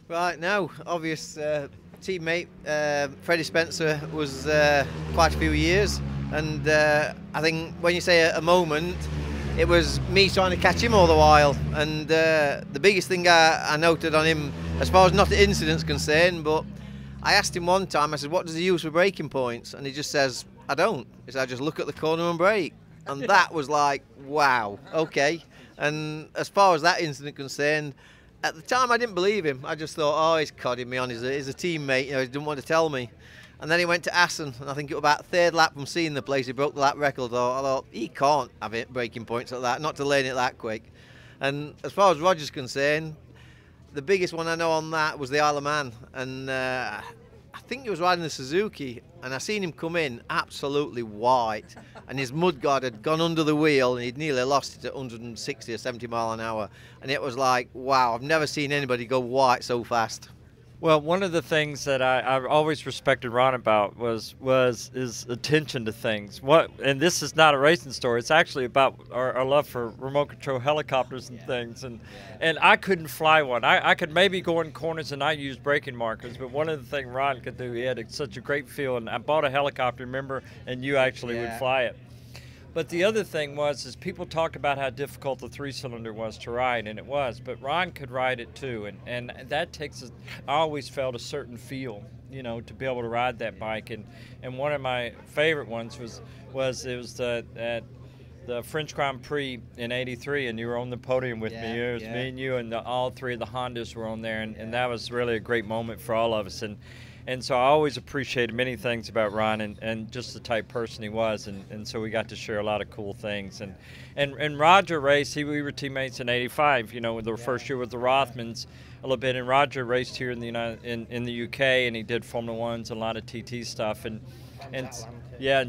Right now, obvious teammate Freddie Spencer was quite a few years, and I think when you say a moment, it was me trying to catch him all the while. And the biggest thing I noted on him, as far as not the incident's concerned, but I asked him one time, I said, what does he use for braking points? And he just says, I don't. He said, I just look at the corner and brake. And that was like, wow, okay. And as far as that incident concerned, at the time I didn't believe him. I just thought, oh, he's codding me on, he's a teammate, you know, he didn't want to tell me. And then he went to Haslam, and I think it was about third lap from seeing the place, he broke the lap record. I thought, he can't have it breaking points like that, not to learn it that quick. And as far as Roger's concerned, the biggest one I know on that was the Isle of Man. And I think he was riding the Suzuki, and I seen him come in absolutely white, and his mudguard had gone under the wheel, and he'd nearly lost it at 160 or 70 mile an hour. And it was like, wow, I've never seen anybody go white so fast. Well, one of the things that I've always respected Ron about was his attention to things. And this is not a racing story. It's actually about our love for remote control helicopters and things. And I couldn't fly one. I could maybe go in corners and not use braking markers. But one of the things Ron could do, he had such a great feel. And I bought a helicopter, remember, and you actually would fly it. But the other thing is people talked about how difficult the three-cylinder was to ride, and it was, but Ron could ride it too, and that takes, I always felt a certain feel, you know, to be able to ride that bike, and one of my favorite ones was at the French Grand Prix in '83, and you were on the podium with me. It was me and you, and all three of the Hondas were on there, and that was really a great moment for all of us. And so I always appreciated many things about Ron and just the type person he was, and so we got to share a lot of cool things. And Roger raced, we were teammates in '85, you know, the first year with the Rothmans a little bit, and Roger raced here in the UK, and he did Formula Ones and a lot of TT stuff, and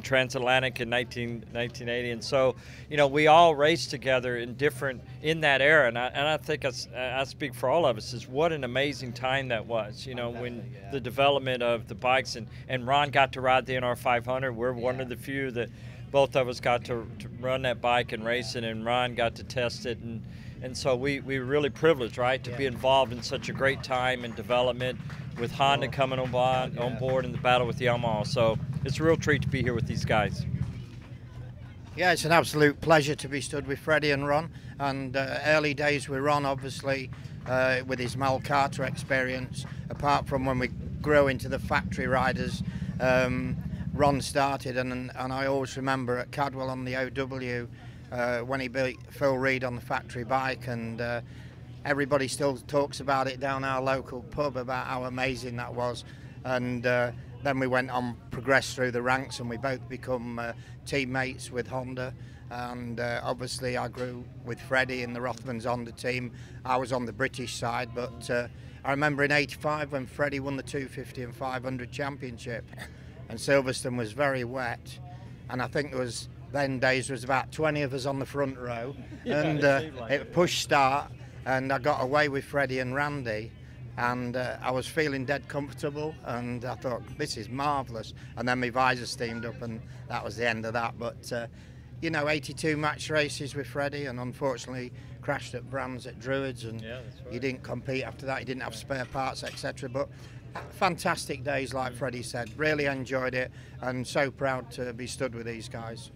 transatlantic in 1980, and so, you know, we all raced together in that era, and I think I speak for all of us, is what an amazing time that was, you know, when the development of the bikes, and Ron got to ride the NR 500. We're one of the few that both of us got to run that bike and race it, and Ron got to test it, and so we were really privileged, right, to be involved in such a great time and development with Honda coming on board in the battle with Yamaha. So it's a real treat to be here with these guys. Yeah, it's an absolute pleasure to be stood with Freddie and Ron. And early days with Ron, obviously, with his Malcata experience, apart from when we grew into the factory riders, Ron started. And I always remember at Cadwell on the OW, when he beat Phil Reed on the factory bike, and everybody still talks about it down our local pub about how amazing that was. And then we went on, progressed through the ranks, and we both become teammates with Honda. And obviously I grew with Freddie in the Rothmans Honda team. I was on the British side, but I remember in '85 when Freddie won the 250 and 500 championship, and Silverstone was very wet, and I think there was about 20 of us on the front row, and it pushed start, and I got away with Freddie and Randy, and I was feeling dead comfortable, and I thought, this is marvellous. And then my visor steamed up, and that was the end of that. But you know, 82 match races with Freddie, and unfortunately crashed at Brands at Druids, and he didn't compete after that. He didn't have spare parts, etc. But fantastic days, like Freddie said. Really enjoyed it, and so proud to be stood with these guys.